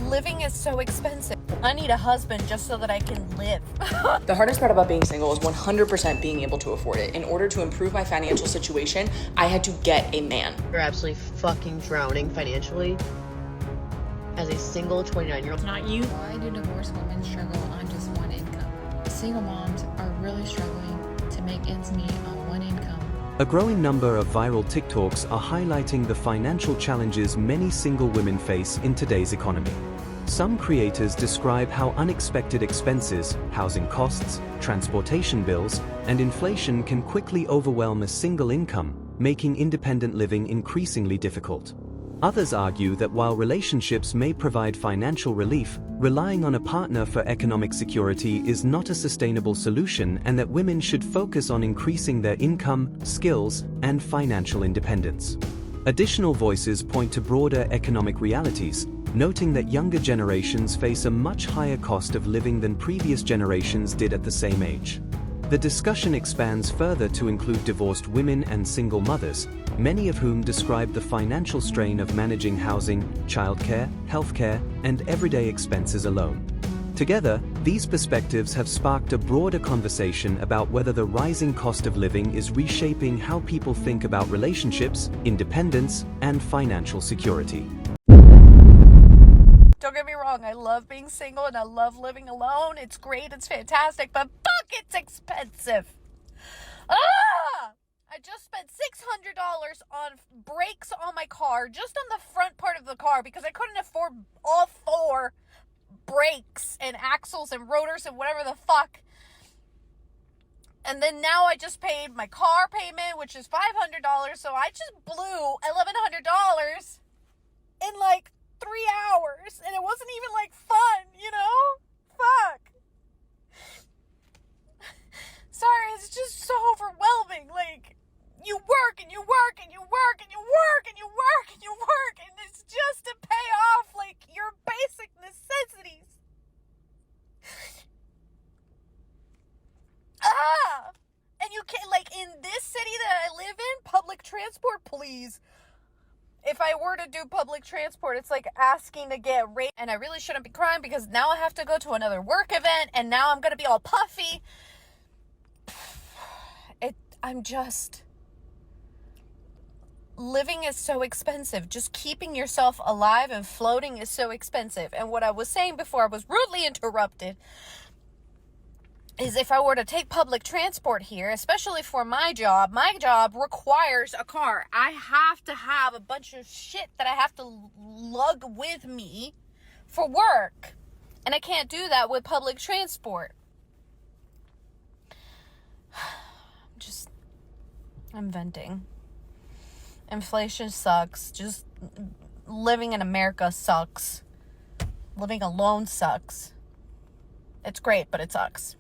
Living is so expensive. I need a husband just so that I can live. The hardest part about being single is 100% being able to afford it. In order to improve my financial situation, I had to get a man. You're absolutely fucking drowning financially as a single 29-year-old. Not you. Why do divorced women struggle on just one income? Single moms are really struggling to make ends meet on one income. A growing number of viral TikToks are highlighting the financial challenges many single women face in today's economy. Some creators describe how unexpected expenses, housing costs, transportation bills, and inflation can quickly overwhelm a single income, making independent living increasingly difficult. Others argue that while relationships may provide financial relief, relying on a partner for economic security is not a sustainable solution, and that women should focus on increasing their income, skills, and financial independence. Additional voices point to broader economic realities, noting that younger generations face a much higher cost of living than previous generations did at the same age. The discussion expands further to include divorced women and single mothers, many of whom describe the financial strain of managing housing, childcare, healthcare, and everyday expenses alone. Together, these perspectives have sparked a broader conversation about whether the rising cost of living is reshaping how people think about relationships, independence, and financial security. Don't get me wrong, I love being single and I love living alone. It's great, it's fantastic, but fuck, it's expensive. I just spent $600 on brakes on my car, just on the front part of the car, because I couldn't afford all four brakes and axles and rotors and whatever the fuck. And then now I just paid my car payment, which is $500, so I just blew $1,100 in like 3 hours, and it wasn't even like fun, you know? Fuck. Sorry, it's just so overwhelming. Like, you work and you work and you work and you work and you work and you work, and it's just to pay off like your basic necessities. And you can't, like, in this city that I live in, public transport, please. If I were to do public transport, it's like asking to get raped, and I really shouldn't be crying because now I have to go to another work event, and now I'm gonna be all puffy. Living is so expensive. Just keeping yourself alive and floating is so expensive. And what I was saying before I was rudely interrupted is if I were to take public transport here, especially for my job requires a car. I have to have a bunch of shit that I have to lug with me for work. And I can't do that with public transport. I'm venting. Inflation sucks. Just living in America sucks. Living alone sucks. It's great, but it sucks.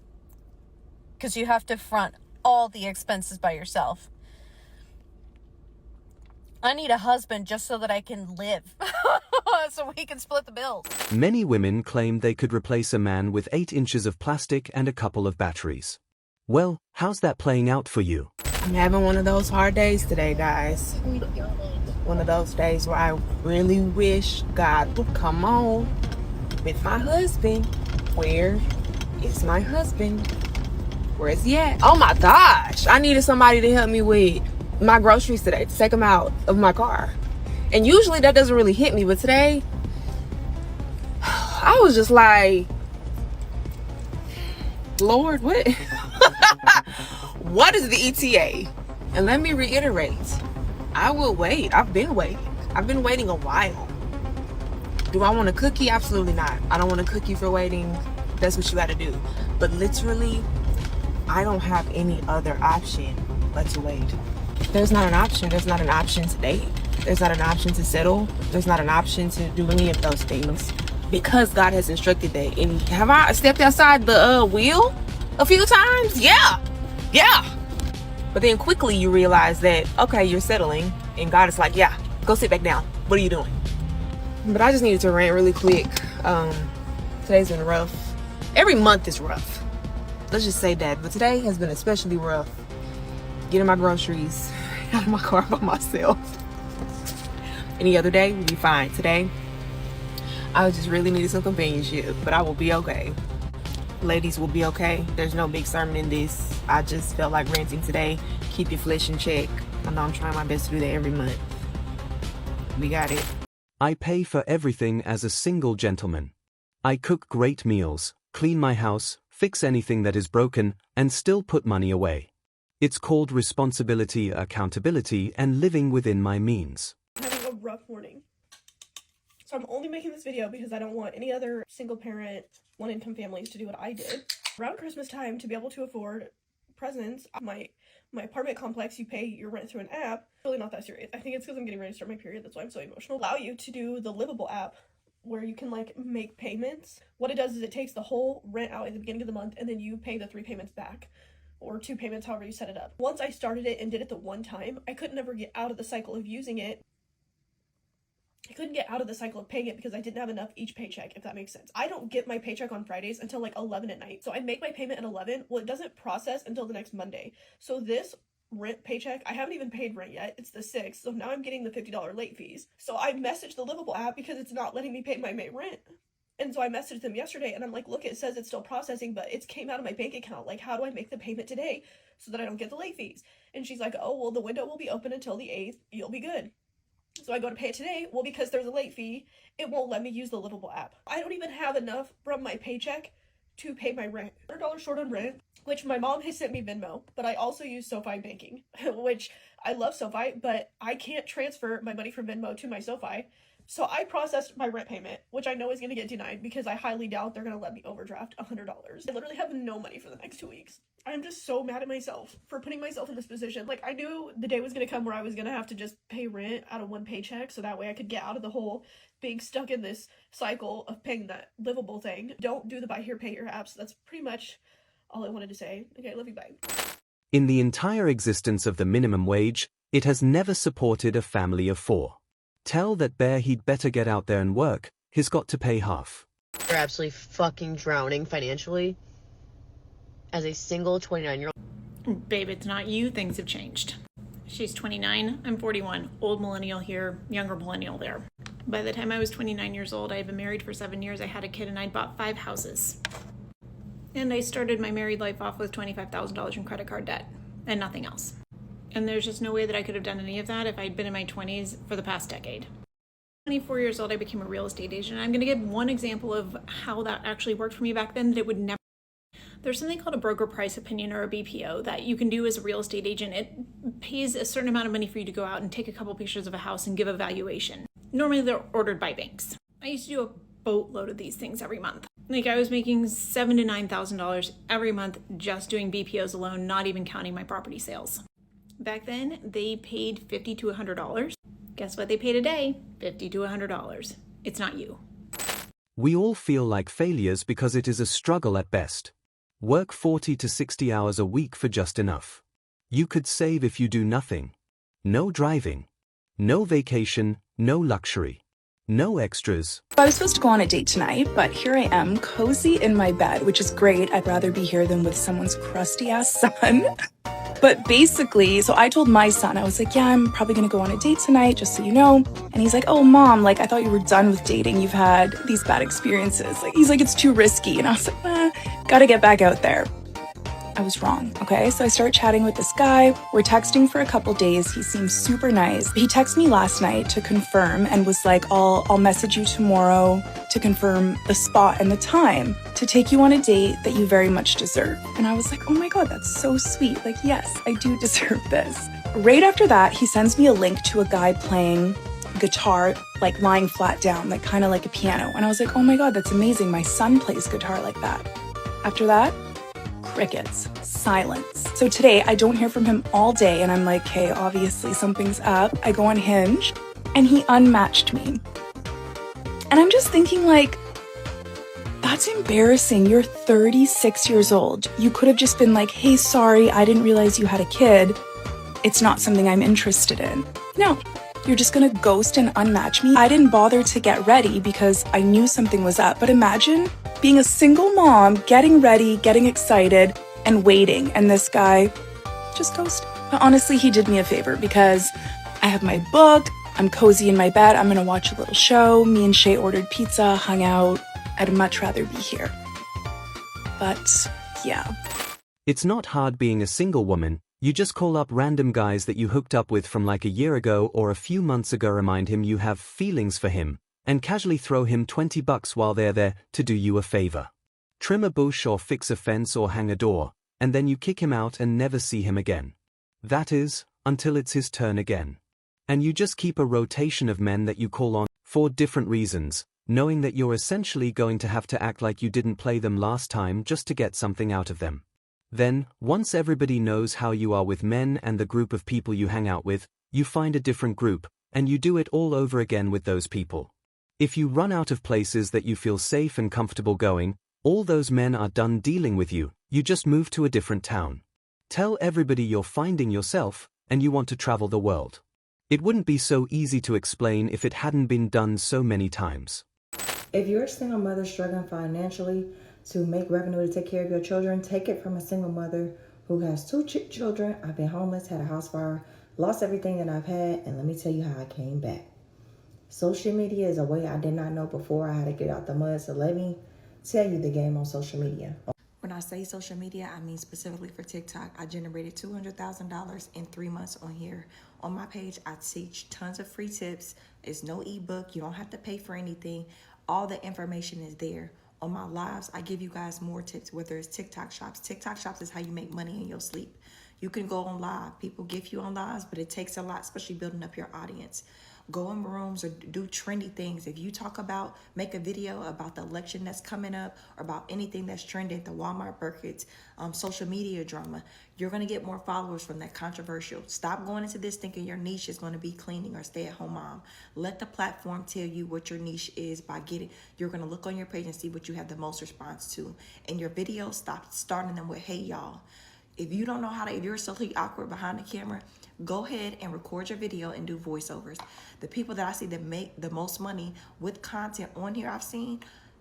Because you have to front all the expenses by yourself. I need a husband just so that I can live. So we can split the bills. Many women claim they could replace a man with 8 inches of plastic and a couple of batteries. Well, how's that playing out for you? I'm having one of those hard days today, guys. One of those days where I really wish God would come on with my husband. Where is my husband? Where is he at? Oh my gosh, I needed somebody to help me with my groceries today, to take them out of my car. And usually that doesn't really hit me, but today I was just like, Lord, what? What is the ETA? And let me reiterate, I will wait. I've been waiting. I've been waiting a while. Do I want a cookie? Absolutely not. I don't want a cookie for waiting. That's what you got to do. But literally, I don't have any other option but to wait. There's not an option. There's not an option to date. There's not an option to settle. There's not an option to do any of those things because God has instructed that. And have I stepped outside the wheel a few times? Yeah. But then quickly you realize that, okay, you're settling. And God is like, yeah, go sit back down. What are you doing? But I just needed to rant really quick. Today's been rough. Every month is rough. Let's just say that. But today has been especially rough. Getting my groceries out of my car by myself. Any other day would be fine. Today, I just really needed some companionship, but I will be okay. Ladies will be okay. There's no big sermon in this. I just felt like ranting today. Keep your flesh in check. I know I'm trying my best to do that every month. We got it. I pay for everything as a single gentleman. I cook great meals, clean my house, fix anything that is broken, and still put money away. It's called responsibility, accountability, and living within my means. I'm having a rough morning. So I'm only making this video because I don't want any other single parent, one income families to do what I did. Around Christmas time, to be able to afford presents, my apartment complex, you pay your rent through an app. Really not that serious. I think it's because I'm getting ready to start my period. That's why I'm so emotional. Allow you to do the Livable app where you can like make payments. What it does is it takes the whole rent out at the beginning of the month and then you pay the 3 payments back, or 2 payments, however you set it up. Once I started it and did it the one time, I could never get out of the cycle of using it. I couldn't get out of the cycle of paying it because I didn't have enough each paycheck, if that makes sense. I don't get my paycheck on Fridays until like 11 at night. So I make my payment at 11. Well, it doesn't process until the next Monday. So this rent paycheck, I haven't even paid rent yet. It's the 6th. So now I'm getting the $50 late fees. So I messaged the Livable app because it's not letting me pay my May rent. And so I messaged them yesterday and I'm like, look, it says it's still processing, but it came out of my bank account. Like, how do I make the payment today so that I don't get the late fees? And she's like, oh, well, the window will be open until the 8th. You'll be good. So I go to pay it today. Well, because there's a late fee, it won't let me use the Livable app. I don't even have enough from my paycheck to pay my rent. $100 short on rent, which my mom has sent me Venmo, but I also use SoFi banking, which I love SoFi, but I can't transfer my money from Venmo to my SoFi. So I processed my rent payment, which I know is going to get denied because I highly doubt they're going to let me overdraft $100. I literally have no money for the next 2 weeks. I'm just so mad at myself for putting myself in this position. Like, I knew the day was going to come where I was going to have to just pay rent out of one paycheck so that way I could get out of the whole being stuck in this cycle of paying that Livable thing. Don't do the buy here, pay your apps. That's pretty much all I wanted to say. Okay, love you, bye. In the entire existence of the minimum wage, it has never supported a family of 4. Tell that bear he'd better get out there and work, he's got to pay half. You're absolutely fucking drowning financially as a single 29-year-old. Babe, it's not you. Things have changed. She's 29. I'm 41. Old millennial here, younger millennial there. By the time I was 29 years old, I had been married for 7 years. I had a kid and I'd bought 5 houses. And I started my married life off with $25,000 in credit card debt and nothing else. And there's just no way that I could have done any of that if I'd been in my 20s for the past decade. 24 years old, I became a real estate agent. I'm going to give one example of how that actually worked for me back then that it would never. There's something called a broker price opinion, or a BPO, that you can do as a real estate agent. It pays a certain amount of money for you to go out and take a couple pictures of a house and give a valuation. Normally they're ordered by banks. I used to do a boatload of these things every month. Like, I was making $7,000 to $9,000 every month just doing BPOs alone, not even counting my property sales. Back then, they paid $50 to $100. Guess what they pay today? $50 to $100. It's not you. We all feel like failures because it is a struggle at best. Work 40 to 60 hours a week for just enough. You could save if you do nothing. No driving. No vacation, no luxury. No extras. I was supposed to go on a date tonight, but here I am, cozy in my bed, which is great. I'd rather be here than with someone's crusty ass son. But basically, so I told my son, I was like, yeah, I'm probably gonna go on a date tonight, just so you know. And he's like, oh, mom, like, I thought you were done with dating. You've had these bad experiences. Like, he's like, it's too risky. And I was like, gotta get back out there. I was wrong, okay? So I start chatting with this guy. We're texting for a couple days. He seems super nice. He texted me last night to confirm and was like, I'll message you tomorrow to confirm the spot and the time to take you on a date that you very much deserve. And I was like, oh my God, that's so sweet. Like, yes, I do deserve this. Right after that, he sends me a link to a guy playing guitar, like lying flat down, like kind of like a piano. And I was like, oh my God, that's amazing. My son plays guitar like that. After that, crickets, silence. So today I don't hear from him all day and I'm like, hey, obviously something's up. I go on Hinge and he unmatched me. And I'm just thinking, like, that's embarrassing. You're 36 years old. You could have just been like, hey, sorry, I didn't realize you had a kid. It's not something I'm interested in. No, you're just gonna ghost and unmatch me. I didn't bother to get ready because I knew something was up. But imagine being a single mom, getting ready, getting excited, and waiting, and this guy just ghosted. But honestly, he did me a favor because I have my book, I'm cozy in my bed. I'm gonna watch a little show. Me and Shay ordered pizza, hung out. I'd much rather be here. But yeah. It's not hard being a single woman. You just call up random guys that you hooked up with from like a year ago or a few months ago, remind him you have feelings for him, and casually throw him $20 while they're there to do you a favor. Trim a bush or fix a fence or hang a door, and then you kick him out and never see him again. That is, until it's his turn again. And you just keep a rotation of men that you call on for different reasons, knowing that you're essentially going to have to act like you didn't play them last time just to get something out of them. Then, once everybody knows how you are with men and the group of people you hang out with, you find a different group, and you do it all over again with those people. If you run out of places that you feel safe and comfortable going, all those men are done dealing with you, you just move to a different town. Tell everybody you're finding yourself, and you want to travel the world. It wouldn't be so easy to explain if it hadn't been done so many times. If you're a single mother struggling financially to make revenue to take care of your children, take it from a single mother who has two children. I've been homeless, had a house fire, lost everything that I've had, and let me tell you how I came back. Social media is a way I did not know before. I had to get out the mud, so let me tell you the game on social media. When I say social media, I mean specifically for TikTok. I generated $200,000 in 3 months on here. On my page, I teach tons of free tips. It's no ebook. You don't have to pay for anything. All the information is there. On my lives, I give you guys more tips, whether it's TikTok shops. TikTok shops is how you make money in your sleep. You can go on live. People gift you on lives, but it takes a lot, especially building up your audience. Go in rooms or do trendy things. If you make a video about the election that's coming up or about anything that's trending, the Walmart Burkitts, social media drama, you're going to get more followers from that controversial. Stop going into this thinking your niche is going to be cleaning or stay-at-home mom. Let the platform tell you what your niche is by you're going to look on your page and see what you have the most response to. And your videos, stop starting them with, hey, y'all. If you don't know if you're socially awkward behind the camera, go ahead and record your video and do voiceovers. The people that I see that make the most money with content on here, I've seen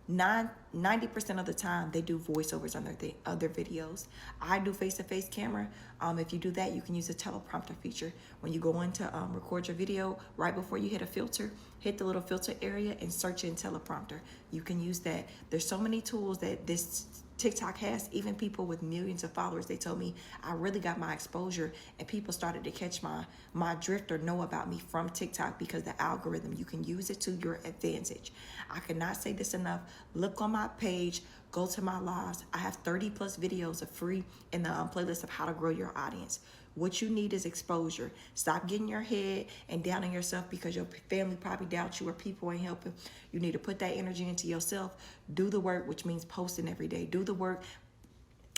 90% of the time they do voiceovers on their videos. I do face-to-face camera. If you do that, you can use the teleprompter feature. When you go in to record your video, right before you hit a filter, hit the little filter area and search in teleprompter. You can use that. There's so many tools that this TikTok has. Even people with millions of followers, they told me I really got my exposure and people started to catch my drift or know about me from TikTok because the algorithm, you can use it to your advantage. I cannot say this enough. Look on my page, go to my lives. I have 30 plus videos of free in the playlist of how to grow your audience. What you need is exposure. Stop getting your head and doubting yourself because your family probably doubts you or people ain't helping. You need to put that energy into yourself. Do the work, which means posting every day. Do the work,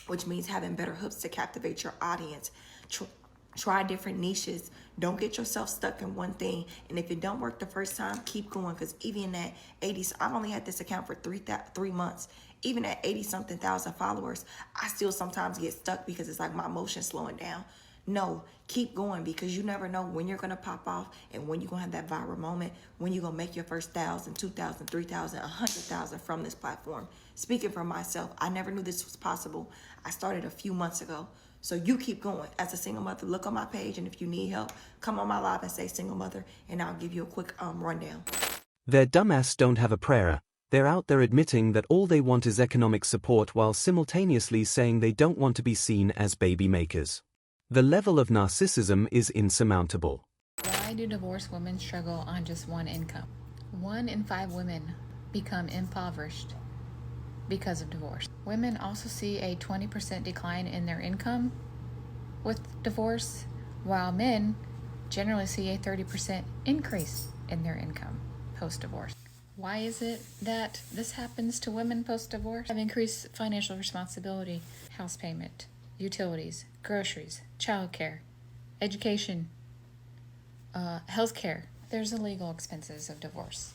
which means having better hooks to captivate your audience. Try different niches. Don't get yourself stuck in one thing. And if it don't work the first time, keep going. Because even at 80, I've only had this account for 3 months. Even at 80-something thousand followers, I still sometimes get stuck because it's like my emotion slowing down. No, keep going because you never know when you're going to pop off and when you're going to have that viral moment, when you're going to make your first 1,000, 2,000, 3,000, 100,000 from this platform. Speaking for myself, I never knew this was possible. I started a few months ago. So you keep going. As a single mother, look on my page, and if you need help, come on my live and say single mother, and I'll give you a quick rundown. Their dumbass don't have a prayer. They're out there admitting that all they want is economic support while simultaneously saying they don't want to be seen as baby makers. The level of narcissism is insurmountable. Why do divorced women struggle on just one income? 1 in 5 women become impoverished because of divorce. Women also see a 20% decline in their income with divorce, while men generally see a 30% increase in their income post-divorce. Why is it that this happens to women post-divorce? Have increased financial responsibility, house payment, utilities, groceries, childcare, education, healthcare. There's the legal expenses of divorce.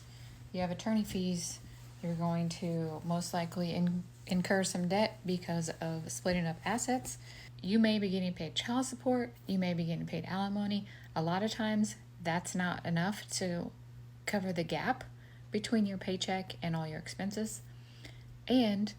You have attorney fees. You're going to most likely incur some debt because of splitting up assets. You may be getting paid child support. You may be getting paid alimony. A lot of times that's not enough to cover the gap between your paycheck and all your expenses. And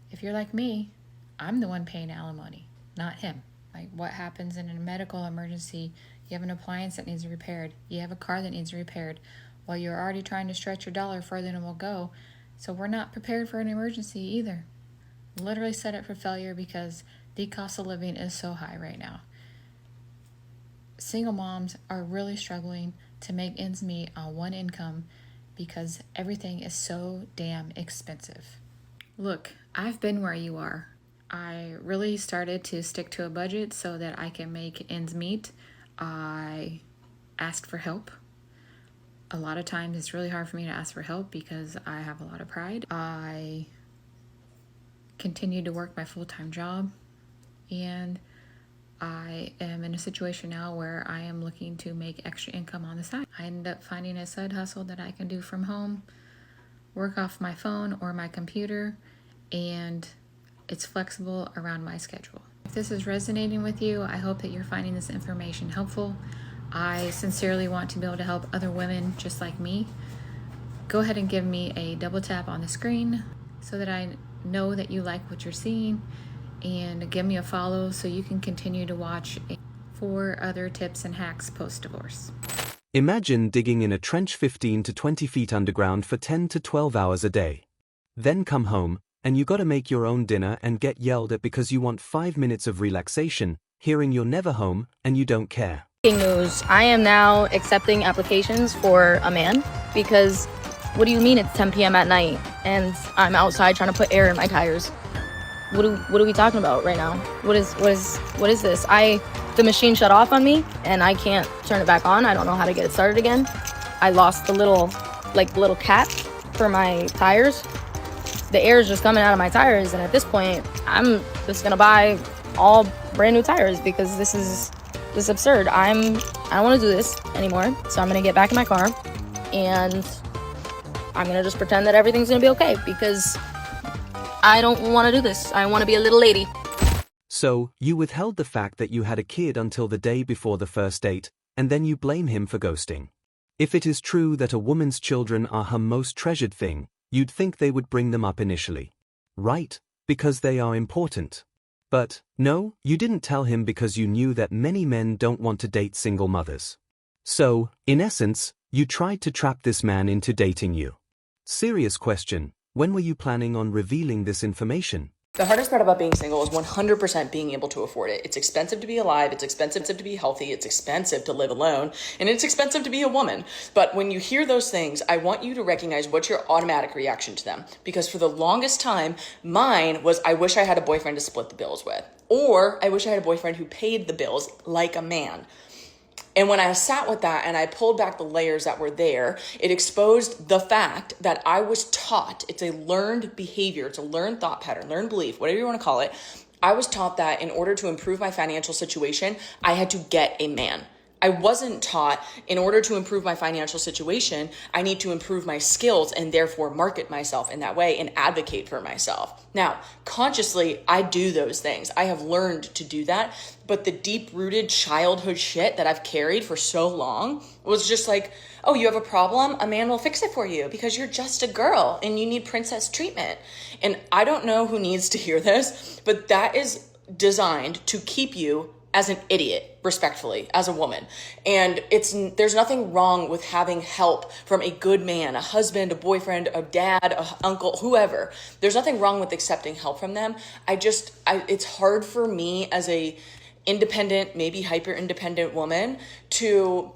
if you're like me, I'm the one paying alimony, not him. Like, what happens in a medical emergency, You have an appliance that needs repaired. You have a car that needs repaired. Well, you're already trying to stretch your dollar further than it will go. So we're not prepared for an emergency either. Literally set up for failure because the cost of living is so high right now. Single moms are really struggling to make ends meet on one income because everything is so damn expensive. Look, I've been where you are. I really started to stick to a budget so that I can make ends meet. I asked for help. A lot of times it's really hard for me to ask for help because I have a lot of pride. I continued to work my full-time job, and I am in a situation now where I am looking to make extra income on the side. I ended up finding a side hustle that I can do from home, work off my phone or my computer, and it's flexible around my schedule. If this is resonating with you, I hope that you're finding this information helpful. I sincerely want to be able to help other women just like me. Go ahead and give me a double tap on the screen so that I know that you like what you're seeing, and give me a follow so you can continue to watch for other tips and hacks post-divorce. Imagine digging in a trench 15 to 20 feet underground for 10 to 12 hours a day. Then come home, and you gotta make your own dinner and get yelled at because you want 5 minutes of relaxation, hearing you're never home and you don't care. News. I am now accepting applications for a man because what do you mean it's 10 p.m. at night and I'm outside trying to put air in my tires? What are we talking about right now? What is this? The machine shut off on me and I can't turn it back on. I don't know how to get it started again. I lost the little cap for my tires. The air is just coming out of my tires, and at this point I'm just gonna buy all brand new tires because this is absurd. I don't want to do this anymore, so I'm gonna get back in my car and I'm gonna just pretend that everything's gonna be okay because I don't want to do this. I want to be a little lady. So, you withheld the fact that you had a kid until the day before the first date, and then you blame him for ghosting. If it is true that a woman's children are her most treasured thing, you'd think they would bring them up initially. Right? Because they are important. But, no, you didn't tell him because you knew that many men don't want to date single mothers. So, in essence, you tried to trap this man into dating you. Serious question, when were you planning on revealing this information? The hardest part about being single is 100% being able to afford it. It's expensive to be alive, it's expensive to be healthy, it's expensive to live alone, and it's expensive to be a woman. But when you hear those things, I want you to recognize what's your automatic reaction to them. Because for the longest time, mine was, I wish I had a boyfriend to split the bills with. Or, I wish I had a boyfriend who paid the bills like a man. And when I sat with that and I pulled back the layers that were there, it exposed the fact that I was taught, it's a learned behavior, it's a learned thought pattern, learned belief, whatever you want to call it. I was taught that in order to improve my financial situation, I had to get a man. I wasn't taught in order to improve my financial situation, I need to improve my skills and therefore market myself in that way and advocate for myself. Now, consciously, I do those things. I have learned to do that, but the deep-rooted childhood shit that I've carried for so long was just like, oh, you have a problem? A man will fix it for you because you're just a girl and you need princess treatment. And I don't know who needs to hear this, but that is designed to keep you as an idiot, respectfully, as a woman. And there's nothing wrong with having help from a good man, a husband, a boyfriend, a dad, a uncle, whoever. There's nothing wrong with accepting help from them. It's hard for me as a independent, maybe hyper-independent woman to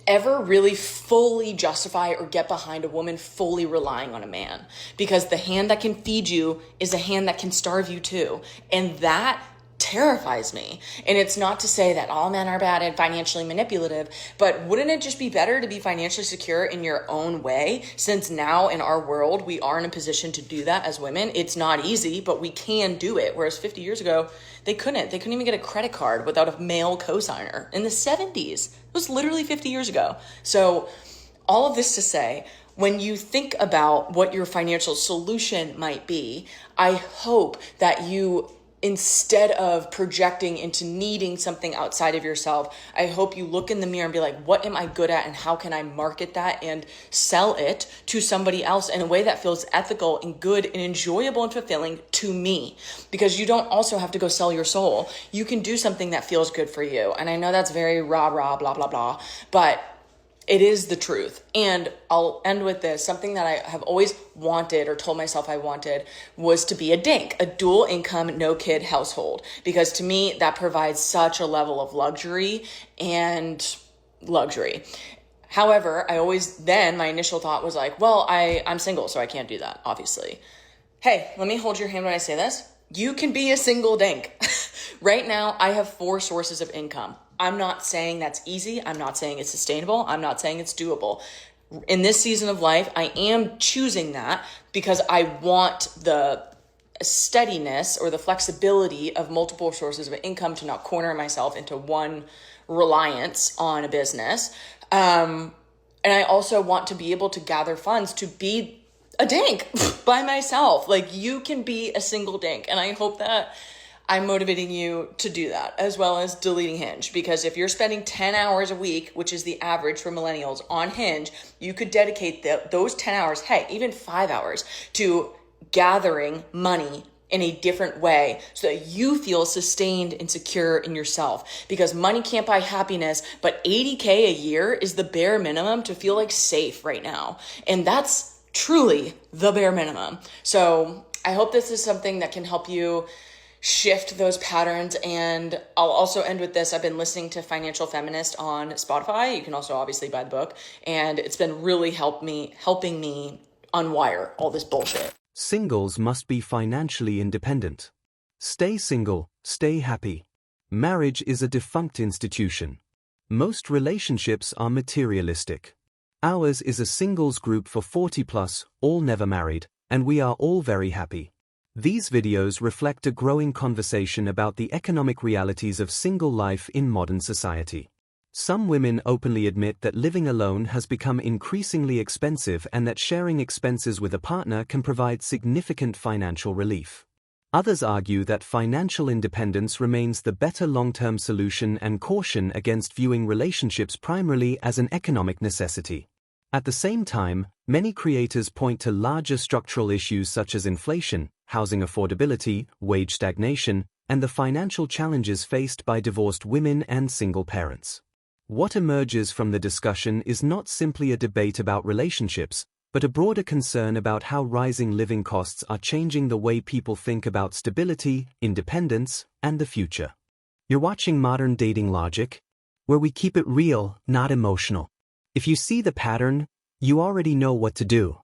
ever really fully justify or get behind a woman fully relying on a man. Because the hand that can feed you is a hand that can starve you too. And that terrifies me. And it's not to say that all men are bad and financially manipulative, but wouldn't it just be better to be financially secure in your own way? Since now in our world, we are in a position to do that as women. It's not easy, but we can do it. Whereas 50 years ago, they couldn't even get a credit card without a male cosigner in the 70s. It was literally 50 years ago. So all of this to say, when you think about what your financial solution might be, I hope that you instead of projecting into needing something outside of yourself, I hope you look in the mirror and be like, what am I good at and how can I market that and sell it to somebody else in a way that feels ethical and good and enjoyable and fulfilling to me? Because you don't also have to go sell your soul. You can do something that feels good for you. And I know that's very rah, blah, blah, blah, but it is the truth. And I'll end with this. Something that I have always wanted or told myself I wanted was to be a DINK, a dual income, no kid household. Because to me, that provides such a level of luxury and luxury. However, my initial thought was like, well, I'm single, so I can't do that, obviously. Hey, let me hold your hand when I say this. You can be a single DINK. Right now, I have 4 sources of income. I'm not saying that's easy. I'm not saying it's sustainable. I'm not saying it's doable. In this season of life, I am choosing that because I want the steadiness or the flexibility of multiple sources of income to not corner myself into one reliance on a business. And I also want to be able to gather funds to be a DINK by myself. Like, you can be a single DINK. And I hope that I'm motivating you to do that, as well as deleting Hinge. Because if you're spending 10 hours a week, which is the average for millennials on Hinge, you could dedicate those 10 hours, hey, even 5 hours, to gathering money in a different way so that you feel sustained and secure in yourself. Because money can't buy happiness, but $80K a year is the bare minimum to feel like safe right now. And that's truly the bare minimum. So I hope this is something that can help you shift those patterns. And I'll also end with this. I've been listening to Financial Feminist on Spotify. You can also obviously buy the book. And it's been really helping me unwire all this bullshit. Singles must be financially independent. Stay single, stay happy. Marriage is a defunct institution. Most relationships are materialistic. Ours is a singles group for 40 plus, all never married, and we are all very happy. These videos reflect a growing conversation about the economic realities of single life in modern society. Some women openly admit that living alone has become increasingly expensive and that sharing expenses with a partner can provide significant financial relief. Others argue that financial independence remains the better long-term solution and caution against viewing relationships primarily as an economic necessity. At the same time, many creators point to larger structural issues such as inflation, housing affordability, wage stagnation, and the financial challenges faced by divorced women and single parents. What emerges from the discussion is not simply a debate about relationships, but a broader concern about how rising living costs are changing the way people think about stability, independence, and the future. You're watching Modern Dating Logic, where we keep it real, not emotional. If you see the pattern, you already know what to do.